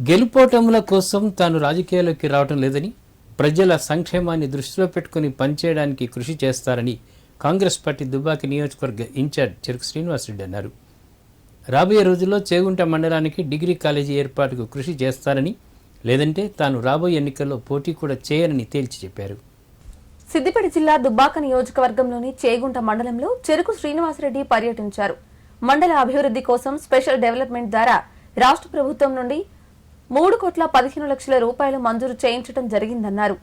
గెలుపోటముల కోసం తాను రాజకీయాల్లోకి రావడం లేదని, ప్రజల సంక్షేమాన్ని దృష్టిలో పెట్టుకుని పనిచేయడానికి కృషి చేస్తారని కాంగ్రెస్ పార్టీ దుబ్బాక నియోజకవర్గ ఇన్ఛార్జ్ చెరుకు శ్రీనివాసరెడ్డి అన్నారు. రాబోయే రోజుల్లో చేగుంట మండలానికి డిగ్రీ కాలేజీ ఏర్పాటుకు కృషి చేస్తారని, లేదంటే తాను రాబోయే ఎన్నికల్లో పోటీ కూడా చేయనని తేల్చి చెప్పారు. సిద్దిపేట జిల్లా దుబ్బాక నియోజకవర్గంలోని చేగుంట మండలంలో చెరుకు శ్రీనివాసరెడ్డి పర్యటించారు. మండల అభివృద్ధి కోసం స్పెషల్ డెవలప్మెంట్ ద్వారా రాష్ట్ర ప్రభుత్వం నుండి 3,15,00,000 రూపాయలు మంజూరు చేయించడం జరిగిందన్నారు.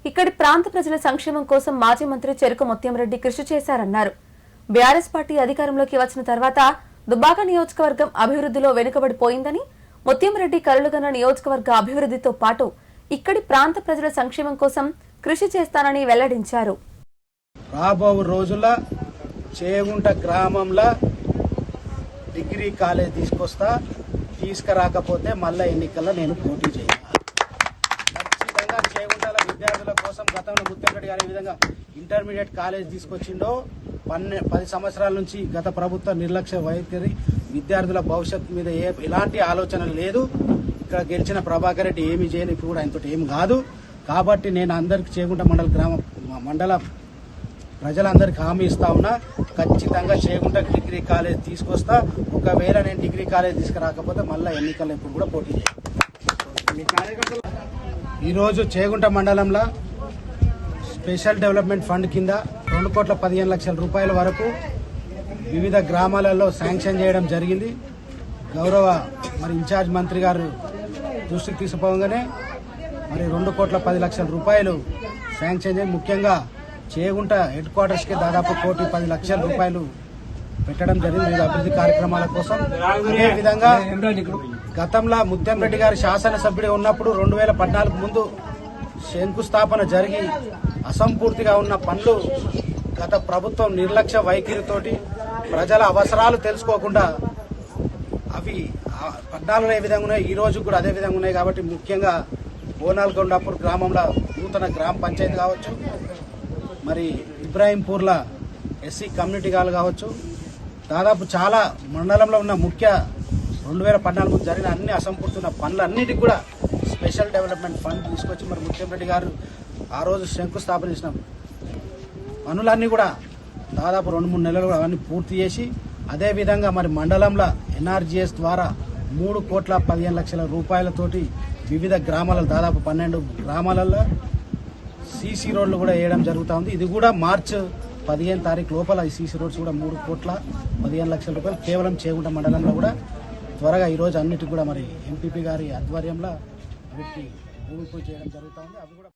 ఇక్కడి ప్రాంత ప్రజల సంక్షేమం కోసం మాజీ మంత్రి చెరుకు ముత్యంరెడ్డి కృషి చేశారన్నారు. బీఆర్ఎస్ పార్టీ అధికారంలోకి వచ్చిన తర్వాత దుబ్బాక నియోజకవర్గం అభివృద్ధిలో వెనుకబడిపోయిందని, ముత్యంరెడ్డి కలలుగన్న నియోజకవర్గ అభివృద్ధితో పాటు ఇక్కడి ప్రాంత ప్రజల సంక్షేమం కోసం కృషి చేస్తానని వెల్లడించారు. రాబో రోజుల చేగుంట గ్రామంలో డిగ్రీ కాలేజ్ తీసుకురాకపోతే మళ్ళా ఎన్నికల్లో నేను పోటీ చేయాలి. ఖచ్చితంగా చేగుంటల విద్యార్థుల కోసం గతంలో ముత్యంరెడ్డి గారు ఈ విధంగా ఇంటర్మీడియట్ కాలేజ్ తీసుకొచ్చిండో 10 సంవత్సరాల నుంచి గత ప్రభుత్వ నిర్లక్ష్య వైఖరి, విద్యార్థుల భవిష్యత్తు మీద ఎలాంటి ఆలోచన లేదు. ఇక్కడ గెలిచిన ప్రభాకర్ రెడ్డి ఏమి చేయను, ఇప్పుడు కూడా ఆయనతో ఏం కాదు. కాబట్టి నేను అందరికి చేగుంట మండల ప్రజలందరికీ హామీ ఇస్తా ఉన్నా, ఖచ్చితంగా చేగుంట డిగ్రీ కాలేజ్ తీసుకొస్తా. ఒకవేళ నేను డిగ్రీ కాలేజ్ తీసుకురాకపోతే మళ్ళీ ఎన్నికల్లో ఇప్పుడు కూడా పోటీ చేయాలి. ఈరోజు చేగుంట మండలంలో స్పెషల్ డెవలప్మెంట్ ఫండ్ కింద 2,15,00,000 రూపాయల వరకు వివిధ గ్రామాలలో శాంక్షన్ చేయడం జరిగింది. గౌరవ ఇన్ఛార్జ్ మంత్రి గారు దృష్టికి తీసుకుపోగానే 2,10,00,000 రూపాయలు శాంక్షన్ చేసి, ముఖ్యంగా చేగుంట హెడ్ క్వార్టర్స్కి దాదాపు 1,10,00,000 రూపాయలు పెట్టడం జరిగింది వివిధ అభివృద్ధి కార్యక్రమాల కోసం. అదేవిధంగా గతంలో ముత్యంరెడ్డి గారు శాసనసభ్యుడిగా ఉన్నప్పుడు 2014 ముందు శంకుస్థాపన జరిగి అసంపూర్తిగా ఉన్న పనులు గత ప్రభుత్వం నిర్లక్ష్య వైఖరితోటి ప్రజల అవసరాలు తెలుసుకోకుండా అవి 14లో ఏ విధంగా ఉన్నాయి, ఈ రోజు కూడా అదే విధంగా ఉన్నాయి. కాబట్టి ముఖ్యంగా బోనాల్గొండాపూర్ గ్రామంలో నూతన గ్రామ పంచాయతీ కావచ్చు, ఇబ్రాహీంపూర్ల ఎస్సీ కమ్యూనిటీ హాల్ కావచ్చు, దాదాపు చాలా మండలంలో ఉన్న ముఖ్య 2014 ముందు జరిగిన అన్ని అసంపూర్తున్న పనులన్నిటికీ కూడా స్పెషల్ డెవలప్మెంట్ ఫండ్ తీసుకొచ్చి ముత్యంరెడ్డి గారు ఆ రోజు శంకుస్థాపన చేసిన పనులన్నీ కూడా దాదాపు 2-3 నెలలు అవన్నీ పూర్తి చేసి, అదేవిధంగా మండలంలో ఎన్ఆర్జీఎస్ ద్వారా 3,15,00,000 రూపాయలతోటి వివిధ గ్రామాలలో దాదాపు 12 గ్రామాలలో సీసీ రోడ్లు కూడా వేయడం జరుగుతూ ఉంది. ఇది కూడా మార్చి 15 తారీఖు లోపల ఈ సీసీ రోడ్స్ కూడా 3,15,00,000 రూపాయలు కేవలం చేగుంట మండలంలో కూడా త్వరగా ఈరోజు అన్నిటికి కూడా ఎంపీపీ గారి ఆధ్వర్యంలో వీటికి భూమి పూజ చేయడం జరుగుతూ ఉంది. అవి కూడా